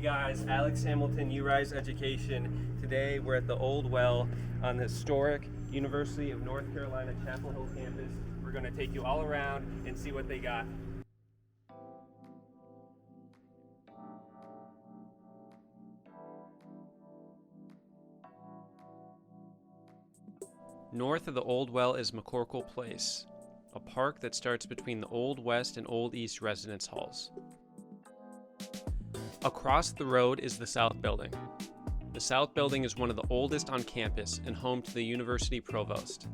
guys, Alex Hamilton, URise Education. Today we're at the Old Well on the historic University of North Carolina Chapel Hill campus. We're going to take you all around and see what they got. North of the Old Well is McCorkle Place, a park that starts between the Old West and Old East residence halls. Across the road is the South Building. The South Building is one of the oldest on campus and home to the university provost.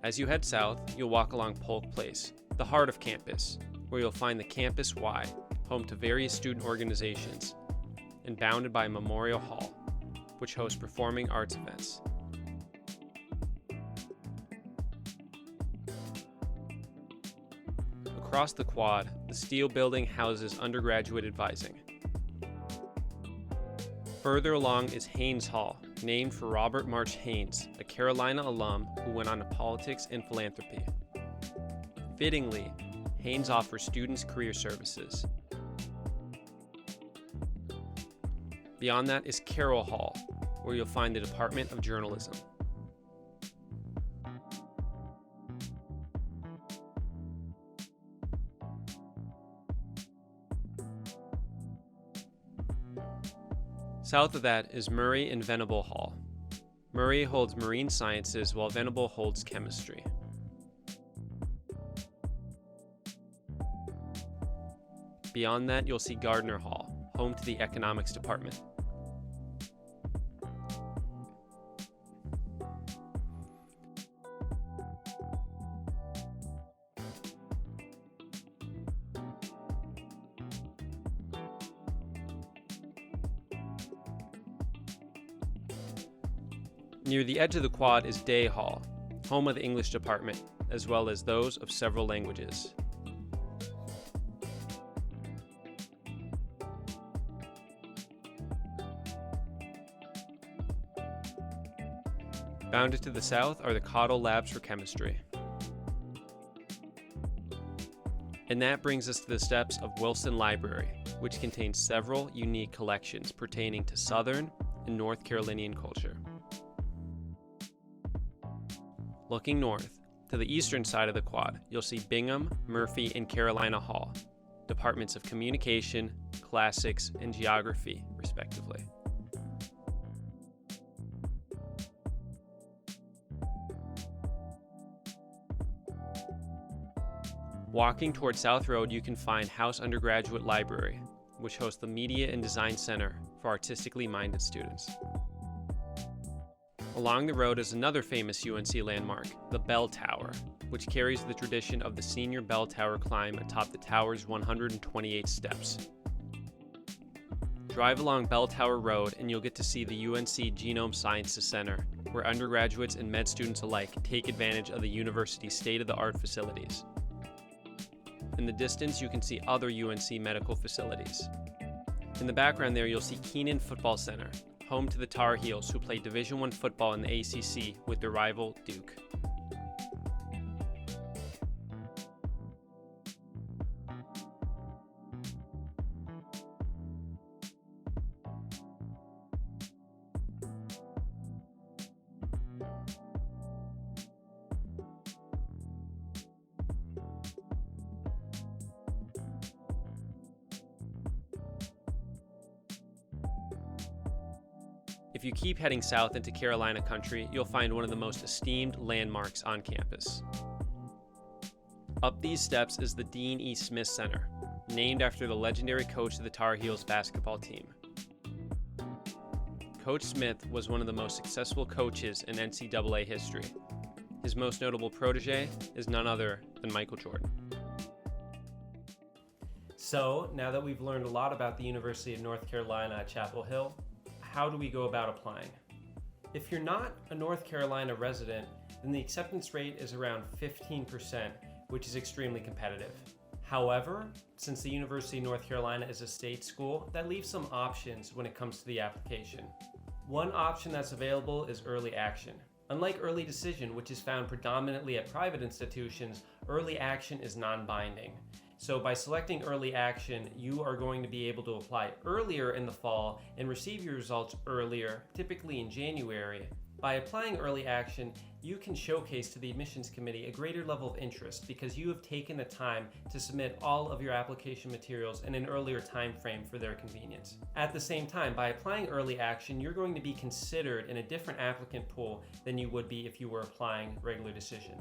As you head south, you'll walk along Polk Place, the heart of campus, where you'll find the Campus Y, home to various student organizations, and bounded by Memorial Hall, which hosts performing arts events. Across the quad, the steel building houses undergraduate advising. Further along is Haynes Hall, named for Robert March Haynes, a Carolina alum who went on to politics and philanthropy. Fittingly, Haynes offers students career services. Beyond that is Carroll Hall, where you'll find the Department of Journalism. South of that is Murray and Venable Hall. Murray holds marine sciences while Venable holds chemistry. Beyond that, you'll see Gardner Hall, home to the economics department. Near the edge of the quad is Day Hall, home of the English department, as well as those of several languages. Bounded to the south are the Cottle Labs for chemistry. And that brings us to the steps of Wilson Library, which contains several unique collections pertaining to Southern and North Carolinian culture. Looking north, to the eastern side of the quad, you'll see Bingham, Murphy, and Carolina Hall, departments of communication, classics, and geography, respectively. Walking toward South Road, you can find House Undergraduate Library, which hosts the Media and Design Center for artistically minded students. Along the road is another famous UNC landmark, the Bell Tower, which carries the tradition of the senior bell tower climb atop the tower's 128 steps. Drive along Bell Tower Road and you'll get to see the UNC Genome Sciences Center, where undergraduates and med students alike take advantage of the university's state-of-the-art facilities. In the distance, you can see other UNC medical facilities. In the background there, you'll see Keenan Football Center, home to the Tar Heels, who play Division I football in the ACC with their rival Duke. If you keep heading south into Carolina country, you'll find one of the most esteemed landmarks on campus. Up these steps is the Dean E. Smith Center, named after the legendary coach of the Tar Heels basketball team. Coach Smith was one of the most successful coaches in NCAA history. His most notable protege is none other than Michael Jordan. So, now that we've learned a lot about the University of North Carolina at Chapel Hill, how do we go about applying? If you're not a North Carolina resident, then the acceptance rate is around 15%, which is extremely competitive. However, since the University of North Carolina is a state school, that leaves some options when it comes to the application. One option that's available is early action. Unlike early decision, which is found predominantly at private institutions, early action is non-binding. So by selecting early action, you are going to be able to apply earlier in the fall and receive your results earlier, typically in January. By applying early action, you can showcase to the admissions committee a greater level of interest because you have taken the time to submit all of your application materials in an earlier time frame for their convenience. At the same time, by applying early action, you're going to be considered in a different applicant pool than you would be if you were applying regular decision.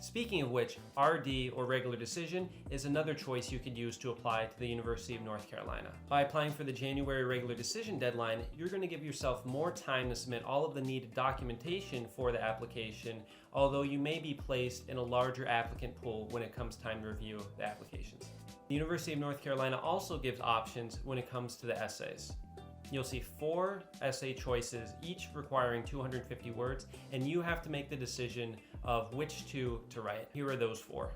Speaking of which, RD or regular decision is another choice you could use to apply to the University of North Carolina. By applying for the January regular decision deadline, you're going to give yourself more time to submit all of the needed documentation for the application, although you may be placed in a larger applicant pool when it comes time to review the applications. The University of North Carolina also gives options when it comes to the essays. You'll see 4 essay choices, each requiring 250 words, and you have to make the decision of which two to write. Here are those 4.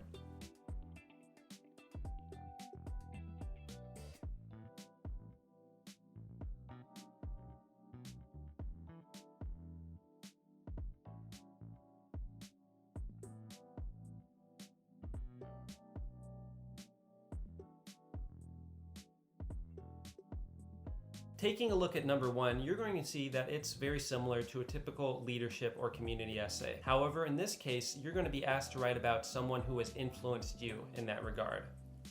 Taking a look at number 1, you're going to see that it's very similar to a typical leadership or community essay. However, in this case, you're going to be asked to write about someone who has influenced you in that regard.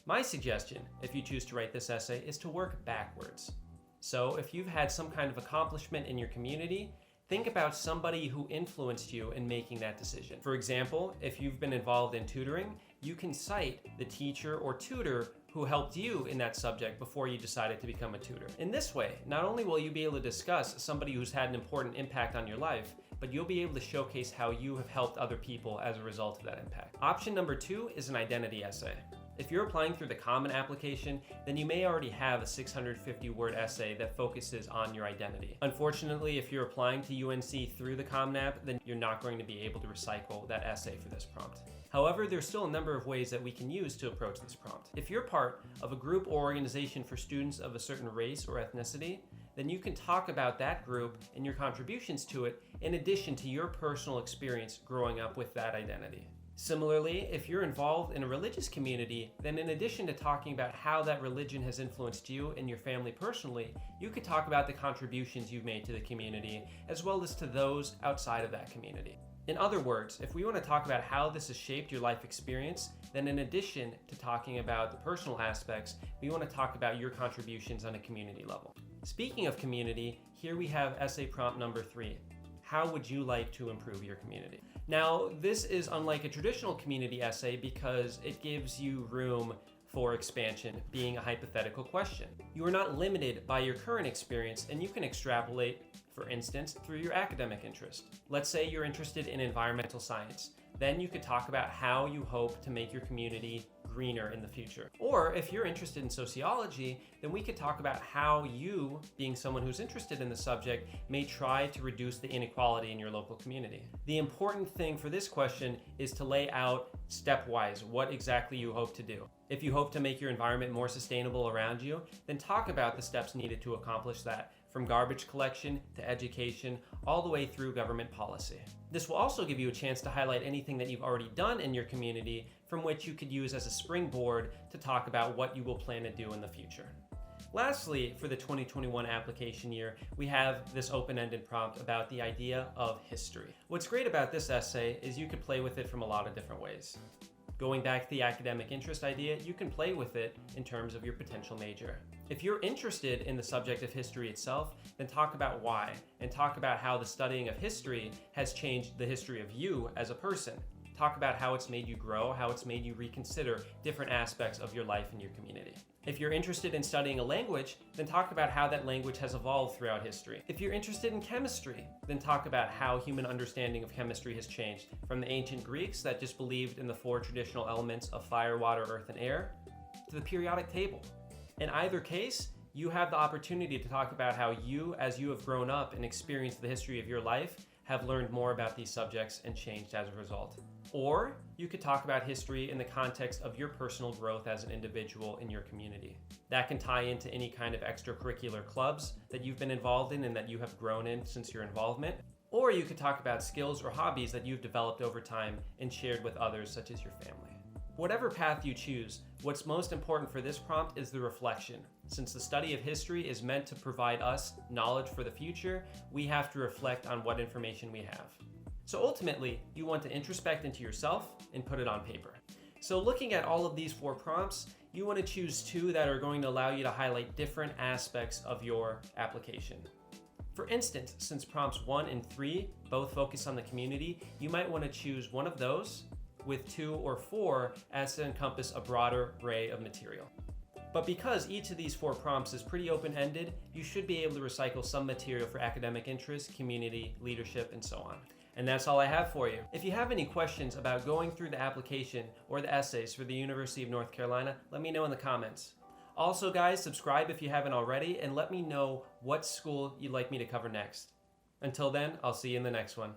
My suggestion, if you choose to write this essay, is to work backwards. So if you've had some kind of accomplishment in your community, think about somebody who influenced you in making that decision. For example, if you've been involved in tutoring, you can cite the teacher or tutor who helped you in that subject before you decided to become a tutor. In this way, not only will you be able to discuss somebody who's had an important impact on your life, but you'll be able to showcase how you have helped other people as a result of that impact. Option number 2 is an identity essay. If you're applying through the Common application, then you may already have a 650-word essay that focuses on your identity. Unfortunately, if you're applying to UNC through the Common App, then you're not going to be able to recycle that essay for this prompt. However, there's still a number of ways that we can use to approach this prompt. If you're part of a group or organization for students of a certain race or ethnicity, then you can talk about that group and your contributions to it in addition to your personal experience growing up with that identity. Similarly, if you're involved in a religious community, then in addition to talking about how that religion has influenced you and your family personally, you could talk about the contributions you've made to the community, as well as to those outside of that community. In other words, if we want to talk about how this has shaped your life experience, then in addition to talking about the personal aspects, we want to talk about your contributions on a community level. Speaking of community, here we have essay prompt number 3. How would you like to improve your community? Now, this is unlike a traditional community essay because it gives you room for expansion, being a hypothetical question. You are not limited by your current experience, and you can extrapolate, for instance, through your academic interest. Let's say you're interested in environmental science. Then you could talk about how you hope to make your community greener in the future. Or if you're interested in sociology, then we could talk about how you, being someone who's interested in the subject, may try to reduce the inequality in your local community. The important thing for this question is to lay out stepwise what exactly you hope to do. If you hope to make your environment more sustainable around you, then talk about the steps needed to accomplish that, from garbage collection to education, all the way through government policy. This will also give you a chance to highlight anything that you've already done in your community from which you could use as a springboard to talk about what you will plan to do in the future. Lastly, for the 2021 application year, we have this open-ended prompt about the idea of history. What's great about this essay is you could play with it from a lot of different ways. Going back to the academic interest idea, you can play with it in terms of your potential major. If you're interested in the subject of history itself, then talk about why, and talk about how the studying of history has changed the history of you as a person. Talk about how it's made you grow, how it's made you reconsider different aspects of your life and your community. If you're interested in studying a language, then talk about how that language has evolved throughout history. If you're interested in chemistry, then talk about how human understanding of chemistry has changed, from the ancient Greeks that just believed in the 4 traditional elements of fire, water, earth, and air, to the periodic table. In either case, you have the opportunity to talk about how you, as you have grown up and experienced the history of your life, have learned more about these subjects and changed as a result. Or you could talk about history in the context of your personal growth as an individual in your community. That can tie into any kind of extracurricular clubs that you've been involved in and that you have grown in since your involvement. Or you could talk about skills or hobbies that you've developed over time and shared with others, such as your family. Whatever path you choose, what's most important for this prompt is the reflection. Since the study of history is meant to provide us knowledge for the future, we have to reflect on what information we have. So ultimately, you want to introspect into yourself and put it on paper. So looking at all of these 4 prompts, you want to choose 2 that are going to allow you to highlight different aspects of your application. For instance, since prompts 1 and 3 both focus on the community, you might want to choose one of those with 2 or 4 as to encompass a broader array of material. But because each of these 4 prompts is pretty open-ended, you should be able to recycle some material for academic interest, community, leadership, and so on. And that's all I have for you. If you have any questions about going through the application or the essays for the University of North Carolina, let me know in the comments. Also guys, subscribe if you haven't already, and let me know what school you'd like me to cover next. Until then, I'll see you in the next one.